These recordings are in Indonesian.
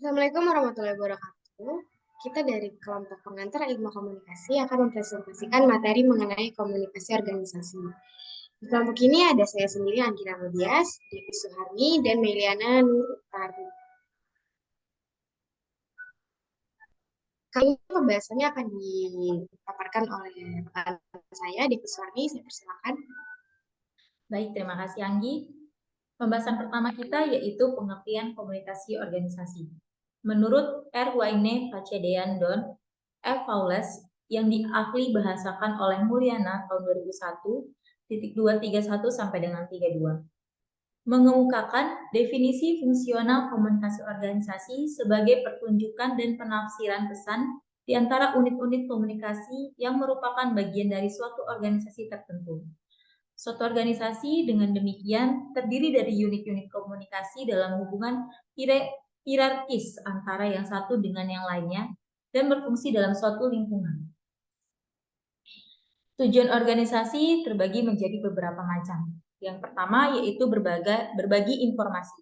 Assalamualaikum warahmatullahi wabarakatuh. Kita dari kelompok pengantar ilmu komunikasi akan mempresentasikan materi mengenai komunikasi organisasi. Di kelompok ini ada saya sendiri, Anggira Modias, Devi Suharni, dan Meliana Nur Utari. Kali ini pembahasannya akan dipaparkan oleh rekan saya, Devi Suharni. Saya persilakan. Baik, terima kasih Anggi. Pembahasan pertama kita yaitu pengertian komunikasi organisasi. Menurut R. Wayne Pacedean Don F. Fowles yang diahli bahasakan oleh Mulyana tahun 2001, 231 sampai dengan 32. Mengemukakan definisi fungsional komunikasi organisasi sebagai pertunjukan dan penafsiran pesan di antara unit-unit komunikasi yang merupakan bagian dari suatu organisasi tertentu. Suatu organisasi dengan demikian terdiri dari unit-unit komunikasi dalam hubungan hierarkis antara yang satu dengan yang lainnya dan berfungsi dalam suatu lingkungan. Tujuan organisasi terbagi menjadi beberapa macam. Yang pertama yaitu berbagi informasi.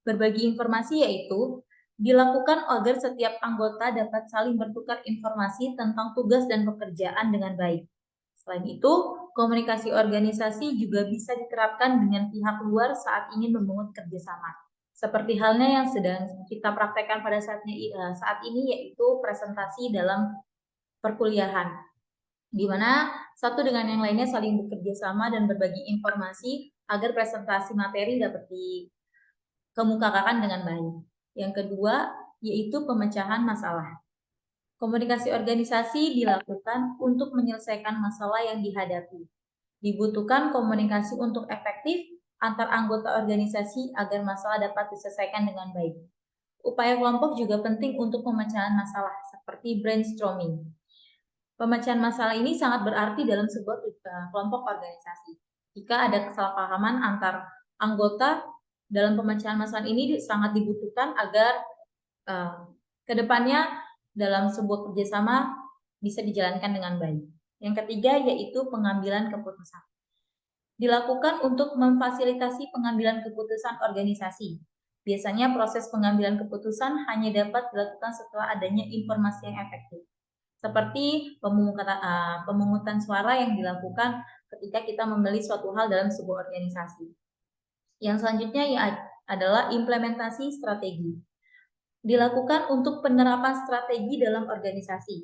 Berbagi informasi yaitu dilakukan agar setiap anggota dapat saling bertukar informasi tentang tugas dan pekerjaan dengan baik. Selain itu, komunikasi organisasi juga bisa diterapkan dengan pihak luar saat ingin membangun kerjasama. Seperti halnya yang sedang kita praktekkan pada saat ini, yaitu presentasi dalam perkuliahan, di mana satu dengan yang lainnya saling bekerja sama dan berbagi informasi agar presentasi materi dapat dikemukakan dengan baik. Yang kedua, yaitu pemecahan masalah. Komunikasi organisasi dilakukan untuk menyelesaikan masalah yang dihadapi. Dibutuhkan komunikasi untuk efektif antar anggota organisasi agar masalah dapat diselesaikan dengan baik. Upaya kelompok juga penting untuk pemecahan masalah, seperti brainstorming. Pemecahan masalah ini sangat berarti dalam sebuah kelompok organisasi. Jika ada kesalahpahaman antar anggota dalam pemecahan masalah ini sangat dibutuhkan agar kedepannya dalam sebuah kerjasama bisa dijalankan dengan baik. Yang ketiga yaitu pengambilan keputusan. Dilakukan untuk memfasilitasi pengambilan keputusan organisasi. Biasanya proses pengambilan keputusan hanya dapat dilakukan setelah adanya informasi yang efektif. Seperti pemungutan suara yang dilakukan ketika kita memilih suatu hal dalam sebuah organisasi. Yang selanjutnya adalah implementasi strategi. Dilakukan untuk penerapan strategi dalam organisasi.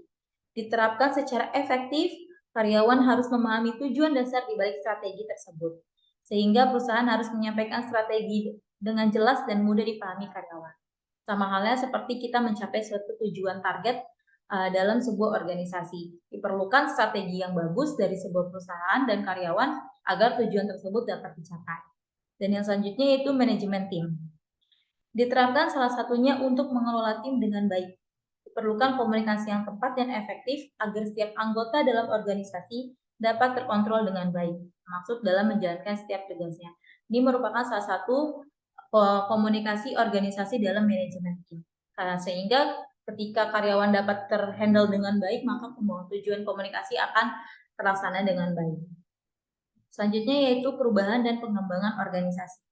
Diterapkan secara efektif, karyawan harus memahami tujuan dasar di balik strategi tersebut. Sehingga perusahaan harus menyampaikan strategi dengan jelas dan mudah dipahami karyawan. Sama halnya seperti kita mencapai suatu tujuan target dalam sebuah organisasi. Diperlukan strategi yang bagus dari sebuah perusahaan dan karyawan agar tujuan tersebut dapat dicapai. Dan yang selanjutnya yaitu manajemen tim. Diterapkan salah satunya untuk mengelola tim dengan baik. Diperlukan komunikasi yang tepat dan efektif agar setiap anggota dalam organisasi dapat terkontrol dengan baik. Maksud dalam menjalankan setiap tugasnya. Ini merupakan salah satu komunikasi organisasi dalam manajemen tim. Sehingga ketika karyawan dapat terhandle dengan baik, maka tujuan komunikasi akan terlaksana dengan baik. Selanjutnya yaitu perubahan dan pengembangan organisasi.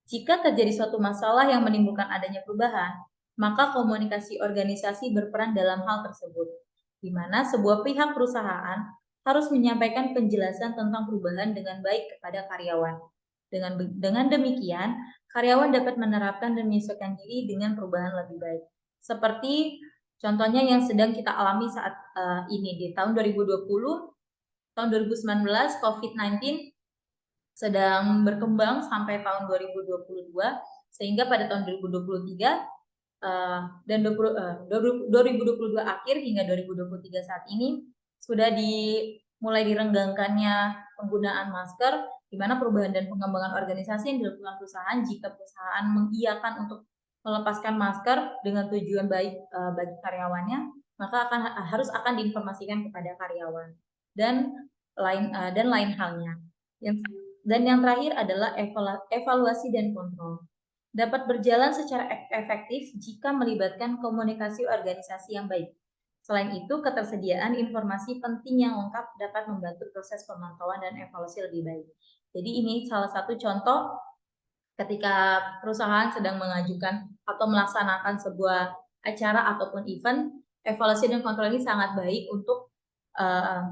Jika terjadi suatu masalah yang menimbulkan adanya perubahan, maka komunikasi organisasi berperan dalam hal tersebut, di mana sebuah pihak perusahaan harus menyampaikan penjelasan tentang perubahan dengan baik kepada karyawan. Dengan demikian, karyawan dapat menerapkan dan menyesuaikan diri dengan perubahan lebih baik. Seperti contohnya yang sedang kita alami saat ini di tahun 2020, tahun 2019 COVID-19 sedang berkembang sampai tahun 2022, sehingga pada tahun 2023 dan 2022 akhir hingga 2023 saat ini sudah mulai direnggangkannya penggunaan masker, di mana perubahan dan pengembangan organisasi yang dilakukan perusahaan jika perusahaan mengiyakan untuk melepaskan masker dengan tujuan baik bagi karyawannya, maka harus diinformasikan kepada karyawan dan lain halnya. Dan yang terakhir adalah evaluasi dan kontrol. Dapat berjalan secara efektif jika melibatkan komunikasi organisasi yang baik. Selain itu, ketersediaan informasi penting yang lengkap dapat membantu proses pemantauan dan evaluasi lebih baik. Jadi ini salah satu contoh ketika perusahaan sedang mengajukan atau melaksanakan sebuah acara ataupun event, evaluasi dan kontrol ini sangat baik untuk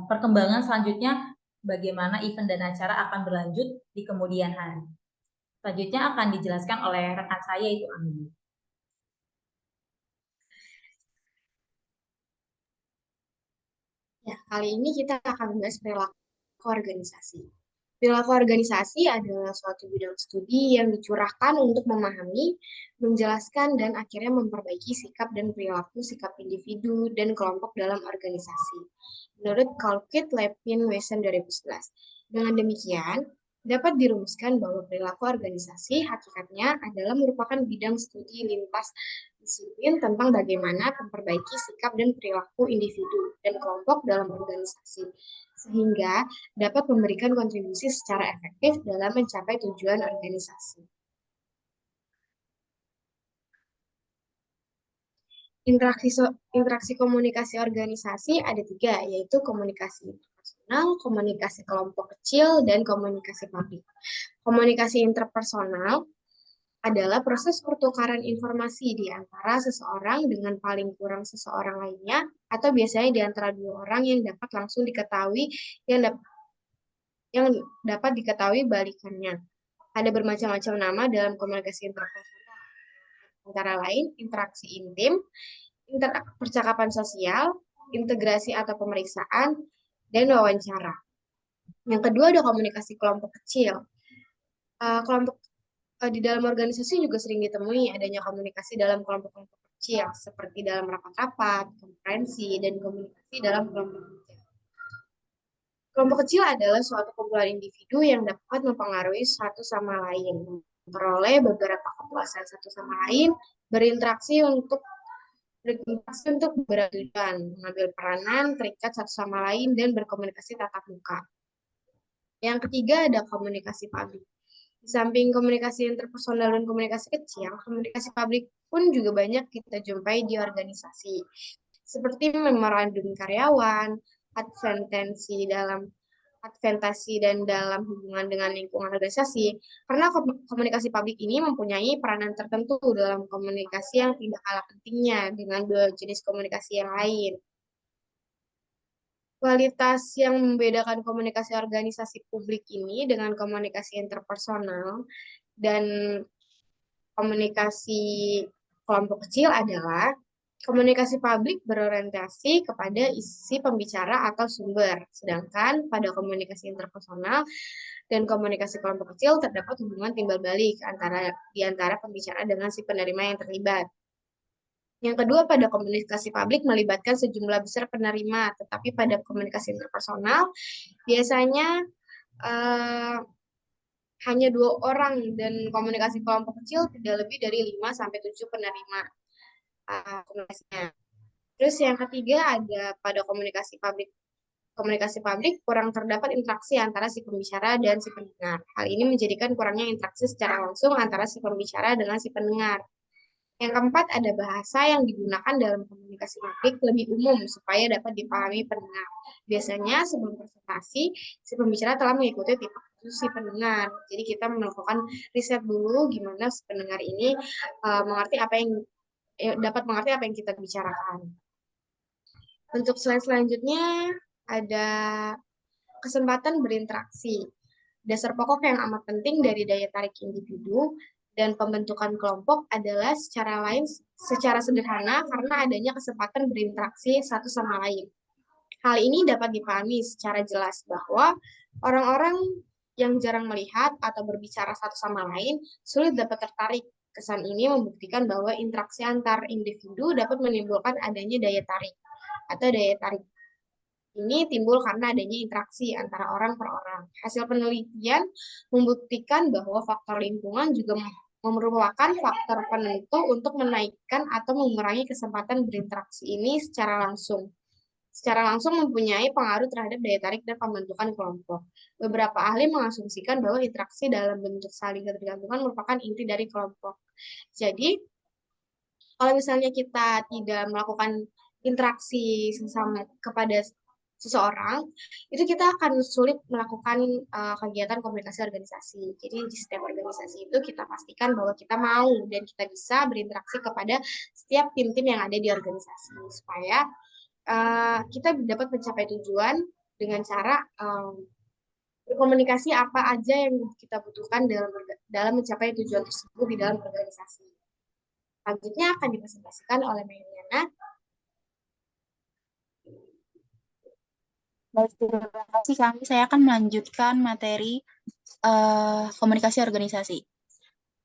perkembangan selanjutnya bagaimana event dan acara akan berlanjut di kemudian hari. Selanjutnya akan dijelaskan oleh rekan saya, itu Anggi. Ya, kali ini kita akan membahas perilaku organisasi. Perilaku organisasi adalah suatu bidang studi yang dicurahkan untuk memahami, menjelaskan, dan akhirnya memperbaiki sikap dan perilaku sikap individu dan kelompok dalam organisasi. Menurut Colquitt, Lepin, Wesson 2011. Dengan demikian, dapat dirumuskan bahwa perilaku organisasi hakikatnya adalah merupakan bidang studi lintas disiplin tentang bagaimana memperbaiki sikap dan perilaku individu dan kelompok dalam organisasi, sehingga dapat memberikan kontribusi secara efektif dalam mencapai tujuan organisasi. Interaksi komunikasi organisasi ada 3, yaitu komunikasi interpersonal, komunikasi kelompok kecil, dan komunikasi publik. Komunikasi interpersonal adalah proses pertukaran informasi di antara seseorang dengan paling kurang seseorang lainnya, atau biasanya di antara 2 orang yang dapat langsung diketahui yang dapat diketahui balikannya. Ada bermacam-macam nama dalam komunikasi interpersonal, antara lain interaksi intim, percakapan sosial, integrasi atau pemeriksaan, dan wawancara. Yang kedua ada komunikasi kelompok kecil. Di dalam organisasi juga sering ditemui adanya komunikasi dalam kelompok-kelompok kecil, seperti dalam rapat-rapat, konferensi, dan komunikasi dalam kelompok kecil. Kelompok kecil adalah suatu kumpulan individu yang dapat mempengaruhi satu sama lain, memperoleh beberapa kepuasan satu sama lain, berinteraksi untuk bertujuan, mengambil peranan, terikat satu sama lain, dan berkomunikasi tatap muka. Yang ketiga ada komunikasi publik. Di samping komunikasi interpersonal dan komunikasi kecil, komunikasi publik pun juga banyak kita jumpai di organisasi. Seperti memorandum karyawan, adventasi dan dalam hubungan dengan lingkungan organisasi, karena komunikasi publik ini mempunyai peranan tertentu dalam komunikasi yang tidak kalah pentingnya dengan 2 jenis komunikasi yang lain. Kualitas yang membedakan komunikasi organisasi publik ini dengan komunikasi interpersonal dan komunikasi kelompok kecil adalah komunikasi publik berorientasi kepada isi pembicara atau sumber, sedangkan pada komunikasi interpersonal dan komunikasi kelompok kecil terdapat hubungan timbal balik di antara pembicara dengan si penerima yang terlibat. Yang kedua, pada komunikasi publik melibatkan sejumlah besar penerima, tetapi pada komunikasi interpersonal biasanya hanya 2 orang, dan komunikasi kelompok kecil tidak lebih dari 5-7 penerima komunikasinya. Terus yang ketiga ada pada komunikasi publik kurang terdapat interaksi antara si pembicara dan si pendengar. Hal ini menjadikan kurangnya interaksi secara langsung antara si pembicara dengan si pendengar. Yang keempat, ada bahasa yang digunakan dalam komunikasi publik lebih umum supaya dapat dipahami pendengar. Biasanya sebelum presentasi, si pembicara telah mengikuti tipe khusus si pendengar. Jadi kita melakukan riset dulu gimana si pendengar ini dapat mengerti apa yang kita bicarakan. Untuk slide selanjutnya ada kesempatan berinteraksi. Dasar pokok yang amat penting dari daya tarik individu dan pembentukan kelompok adalah secara sederhana karena adanya kesempatan berinteraksi satu sama lain. Hal ini dapat dipahami secara jelas bahwa orang-orang yang jarang melihat atau berbicara satu sama lain sulit dapat tertarik. Kesan ini membuktikan bahwa interaksi antar individu dapat menimbulkan adanya daya tarik, atau daya tarik ini timbul karena adanya interaksi antara orang per orang. Hasil penelitian membuktikan bahwa faktor lingkungan juga merupakan faktor penentu untuk menaikkan atau mengurangi kesempatan berinteraksi ini secara langsung. Secara langsung mempunyai pengaruh terhadap daya tarik dan pembentukan kelompok. Beberapa ahli mengasumsikan bahwa interaksi dalam bentuk saling ketergantungan merupakan inti dari kelompok. Jadi, kalau misalnya kita tidak melakukan interaksi sesama kepada seseorang, itu kita akan sulit melakukan kegiatan komunikasi organisasi. Jadi di setiap organisasi itu kita pastikan bahwa kita mau dan kita bisa berinteraksi kepada setiap tim-tim yang ada di organisasi supaya kita dapat mencapai tujuan dengan cara berkomunikasi apa aja yang kita butuhkan dalam mencapai tujuan tersebut di dalam organisasi. Selanjutnya akan dipresentasikan oleh Meriana. Baik, terima kasih kami. Saya akan melanjutkan materi komunikasi organisasi.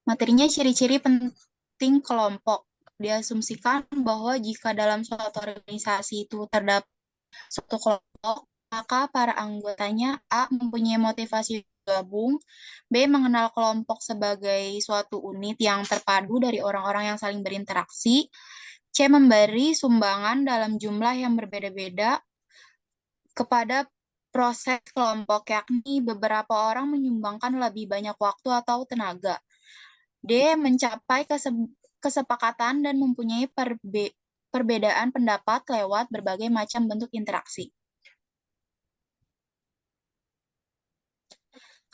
Materinya ciri-ciri penting kelompok. Diasumsikan bahwa jika dalam suatu organisasi itu terdapat suatu kelompok, maka para anggotanya A. mempunyai motivasi gabung, B. mengenal kelompok sebagai suatu unit yang terpadu dari orang-orang yang saling berinteraksi, C. memberi sumbangan dalam jumlah yang berbeda-beda kepada proses kelompok, yakni beberapa orang menyumbangkan lebih banyak waktu atau tenaga. D. mencapai kesepakatan dan mempunyai perbedaan pendapat lewat berbagai macam bentuk interaksi.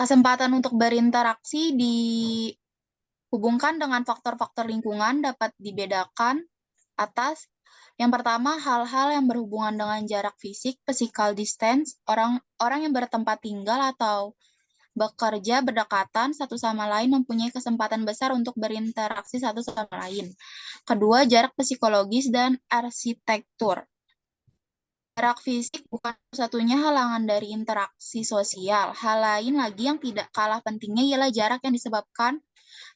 Kesempatan untuk berinteraksi dihubungkan dengan faktor-faktor lingkungan dapat dibedakan atas. Yang pertama, hal-hal yang berhubungan dengan jarak fisik, physical distance, orang yang bertempat tinggal atau bekerja berdekatan satu sama lain mempunyai kesempatan besar untuk berinteraksi satu sama lain. Kedua, jarak psikologis dan arsitektur. Jarak fisik bukan satunya halangan dari interaksi sosial. Hal lain lagi yang tidak kalah pentingnya ialah jarak yang disebabkan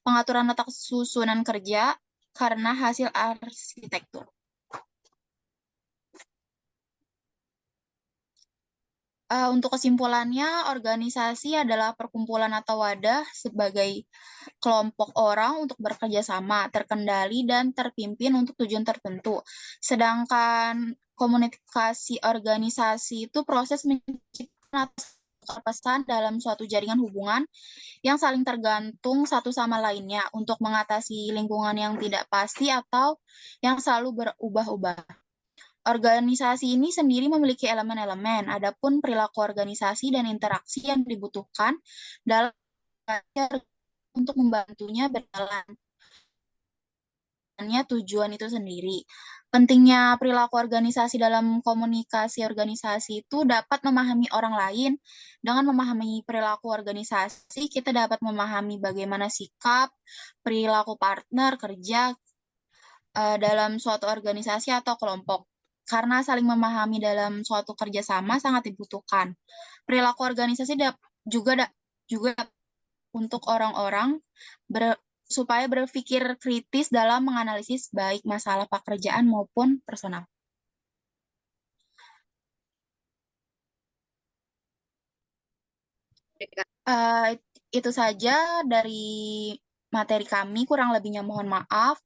pengaturan letak susunan kerja karena hasil arsitektur. Untuk kesimpulannya, organisasi adalah perkumpulan atau wadah sebagai kelompok orang untuk bekerja sama, terkendali, dan terpimpin untuk tujuan tertentu. Sedangkan komunikasi organisasi itu proses menciptakan pesan dalam suatu jaringan hubungan yang saling tergantung satu sama lainnya untuk mengatasi lingkungan yang tidak pasti atau yang selalu berubah-ubah. Organisasi ini sendiri memiliki elemen-elemen, adapun perilaku organisasi dan interaksi yang dibutuhkan dalam untuk membantunya berjalan tujuan itu sendiri. Pentingnya perilaku organisasi dalam komunikasi organisasi itu dapat memahami orang lain. Dengan memahami perilaku organisasi, kita dapat memahami bagaimana sikap, perilaku partner kerja dalam suatu organisasi atau kelompok. Karena saling memahami dalam suatu kerjasama sangat dibutuhkan. Perilaku organisasi juga untuk orang-orang supaya berpikir kritis dalam menganalisis baik masalah pekerjaan maupun personal. Itu saja dari materi kami, kurang lebihnya mohon maaf.